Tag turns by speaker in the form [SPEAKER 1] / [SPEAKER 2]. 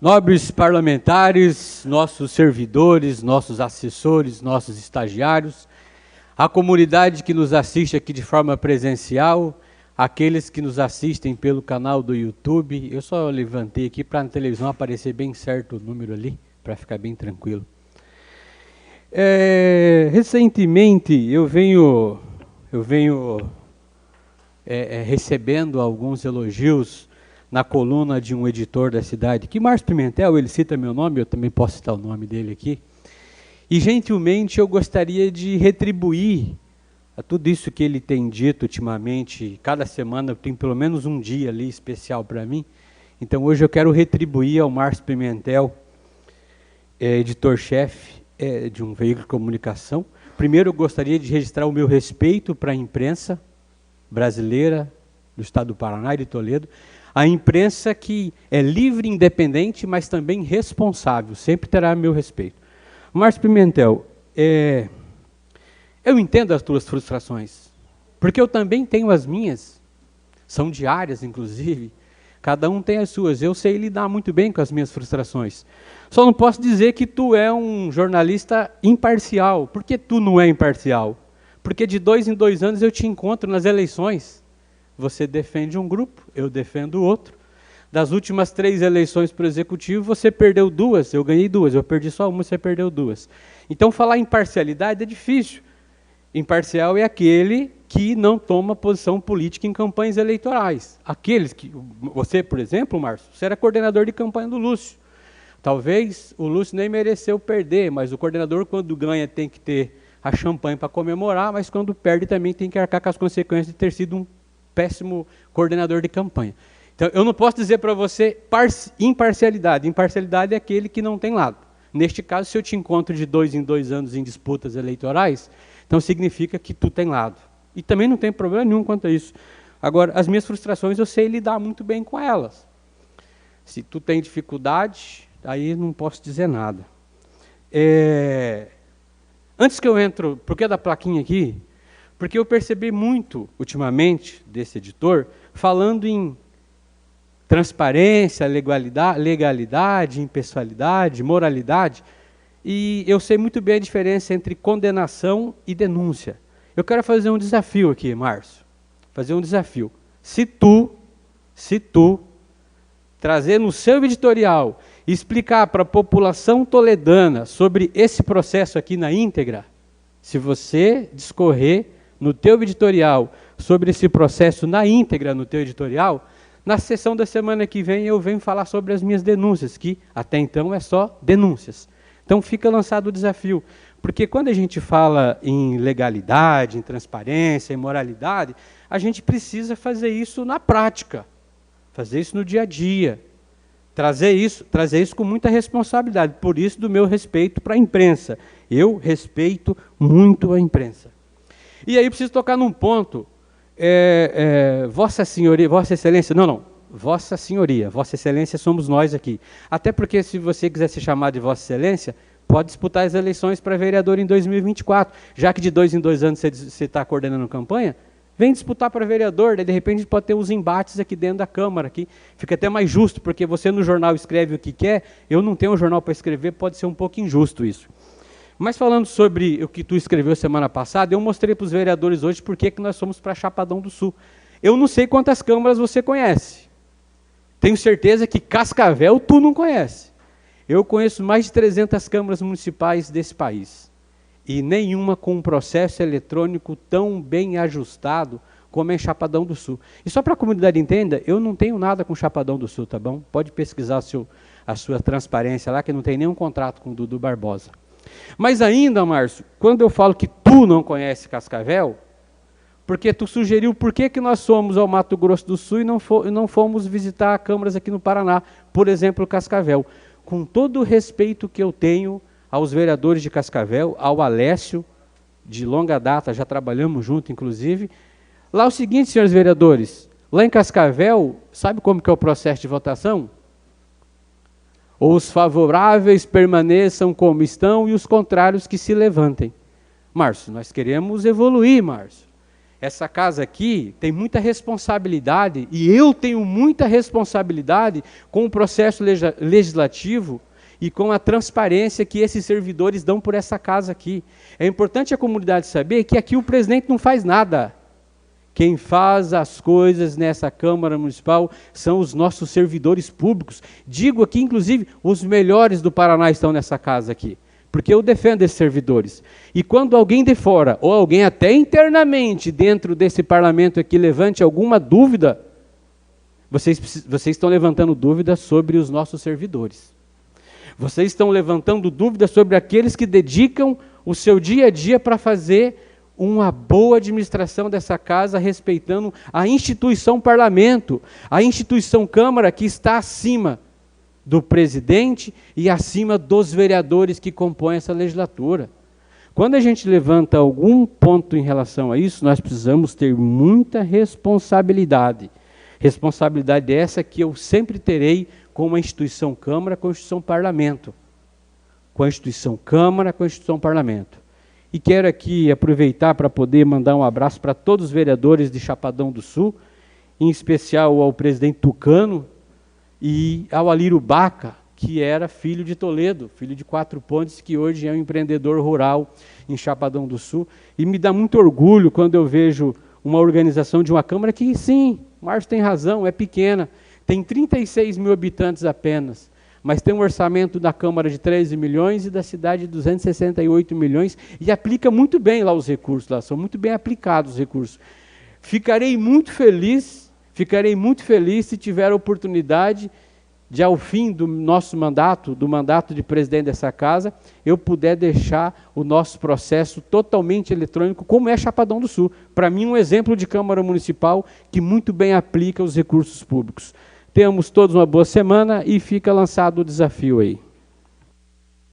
[SPEAKER 1] Nobres parlamentares, nossos servidores, nossos assessores, nossos estagiários, a comunidade que nos assiste aqui de forma presencial, aqueles que nos assistem pelo canal do YouTube. Eu só levantei aqui para na televisão aparecer bem certo o número ali, para ficar bem tranquilo. Recentemente eu venho recebendo alguns elogios na coluna de um editor da cidade, que Márcio Pimentel, ele cita meu nome, eu também posso citar o nome dele aqui, e gentilmente eu gostaria de retribuir a tudo isso que ele tem dito ultimamente. Cada semana tem pelo menos um dia ali especial para mim, então hoje eu quero retribuir ao Márcio Pimentel, editor-chefe de um veículo de comunicação. Primeiro eu gostaria de registrar o meu respeito para a imprensa brasileira do estado do Paraná e de Toledo, a imprensa que é livre e independente, mas também responsável, sempre terá meu respeito. Márcio Pimentel, eu entendo as tuas frustrações, porque eu também tenho as minhas, são diárias inclusive, cada um tem as suas, eu sei lidar muito bem com as minhas frustrações. Só não posso dizer que tu é um jornalista imparcial. Por que tu não é imparcial? Porque de 2 em 2 anos eu te encontro nas eleições. Você defende um grupo, eu defendo o outro. Das últimas 3 eleições para o Executivo, você perdeu 2, eu ganhei 2. Eu perdi só uma, você perdeu 2. Então, falar em imparcialidade é difícil. Imparcial é aquele que não toma posição política em campanhas eleitorais. Aqueles que... Você, por exemplo, Márcio, você era coordenador de campanha do Lúcio. Talvez o Lúcio nem mereceu perder, mas o coordenador, quando ganha, tem que ter a champanhe para comemorar, mas quando perde também tem que arcar com as consequências de ter sido um péssimo coordenador de campanha. Então, eu não posso dizer para você imparcialidade. Imparcialidade é aquele que não tem lado. Neste caso, se eu te encontro de 2 em 2 anos em disputas eleitorais, então significa que tu tem lado. E também não tem problema nenhum quanto a isso. Agora, as minhas frustrações, eu sei lidar muito bem com elas. Se tu tem dificuldade, aí não posso dizer nada. Antes que eu entro, por que da plaquinha aqui? Porque eu percebi muito, ultimamente, desse editor, falando em transparência, legalidade, impessoalidade, moralidade, e eu sei muito bem a diferença entre condenação e denúncia. Eu quero fazer um desafio aqui, Márcio, fazer um desafio. Se tu trazer no seu editorial e explicar para a população toledana sobre esse processo aqui na íntegra, se você discorrer no teu editorial sobre esse processo na íntegra no teu editorial, na sessão da semana que vem eu venho falar sobre as minhas denúncias, que até então é só denúncias. Então fica lançado o desafio, porque quando a gente fala em legalidade, em transparência, em moralidade, a gente precisa fazer isso na prática, fazer isso no dia a dia, trazer isso com muita responsabilidade. Por isso do meu respeito para a imprensa. Eu respeito muito a imprensa. E aí preciso tocar num ponto, Vossa Senhoria, Vossa Excelência, Vossa Senhoria, Vossa Excelência somos nós aqui. Até porque se você quiser se chamar de Vossa Excelência, pode disputar as eleições para vereador em 2024. Já que de 2 em 2 anos você está coordenando campanha, vem disputar para vereador, daí de repente pode ter uns embates aqui dentro da Câmara. Aqui. Fica até mais justo, porque você no jornal escreve o que quer, eu não tenho um jornal para escrever, pode ser um pouco injusto isso. Mas falando sobre o que tu escreveu semana passada, eu mostrei para os vereadores hoje por que nós somos para Chapadão do Sul. Eu não sei quantas câmaras você conhece. Tenho certeza que Cascavel tu não conhece. Eu conheço mais de 300 câmaras municipais desse país. E nenhuma com um processo eletrônico tão bem ajustado como é em Chapadão do Sul. E só para a comunidade entenda, eu não tenho nada com Chapadão do Sul, tá bom? Pode pesquisar a sua transparência lá, que não tem nenhum contrato com o Dudu Barbosa. Mas ainda, Márcio, quando eu falo que tu não conhece Cascavel, porque tu sugeriu por que nós somos ao Mato Grosso do Sul e não fomos visitar câmaras aqui no Paraná, por exemplo, Cascavel. Com todo o respeito que eu tenho aos vereadores de Cascavel, ao Alessio, de longa data, já trabalhamos junto, inclusive. Lá é o seguinte, senhores vereadores, lá em Cascavel, sabe como que é o processo de votação? Os favoráveis permaneçam como estão e os contrários que se levantem. Márcio, nós queremos evoluir, Márcio. essa casa aqui tem muita responsabilidade, e eu tenho muita responsabilidade com o processo legislativo e com a transparência que esses servidores dão por essa casa aqui. É importante a comunidade saber que aqui o presidente não faz nada. Quem faz as coisas nessa Câmara Municipal são os nossos servidores públicos. Digo aqui, inclusive, os melhores do Paraná estão nessa casa aqui, porque eu defendo esses servidores. E quando alguém de fora, ou alguém até internamente dentro desse parlamento aqui levante alguma dúvida, vocês estão levantando dúvidas sobre os nossos servidores. Vocês estão levantando dúvidas sobre aqueles que dedicam o seu dia a dia para fazer uma boa administração dessa casa, respeitando a instituição parlamento, a instituição Câmara, que está acima do presidente e acima dos vereadores que compõem essa legislatura. Quando a gente levanta algum ponto em relação a isso, nós precisamos ter muita responsabilidade. Responsabilidade essa que eu sempre terei com a instituição Câmara, com a instituição Parlamento. Com a instituição Câmara, com a instituição Parlamento. E quero aqui aproveitar para poder mandar um abraço para todos os vereadores de Chapadão do Sul, em especial ao presidente Tucano e ao Alírio Baca, que era filho de Toledo, filho de Quatro Pontes, que hoje é um empreendedor rural em Chapadão do Sul. E me dá muito orgulho quando eu vejo uma organização de uma Câmara que, sim, o Márcio tem razão, é pequena, tem 36 mil habitantes apenas, mas tem um orçamento da Câmara de 13 milhões e da cidade de 268 milhões, e aplica muito bem lá os recursos, lá são muito bem aplicados os recursos. Ficarei muito feliz se tiver a oportunidade de, ao fim do nosso mandato, do mandato de presidente dessa casa, eu puder deixar o nosso processo totalmente eletrônico, como é Chapadão do Sul. Para mim, um exemplo de Câmara Municipal que muito bem aplica os recursos públicos. Tenhamos todos uma boa semana e fica lançado o desafio aí.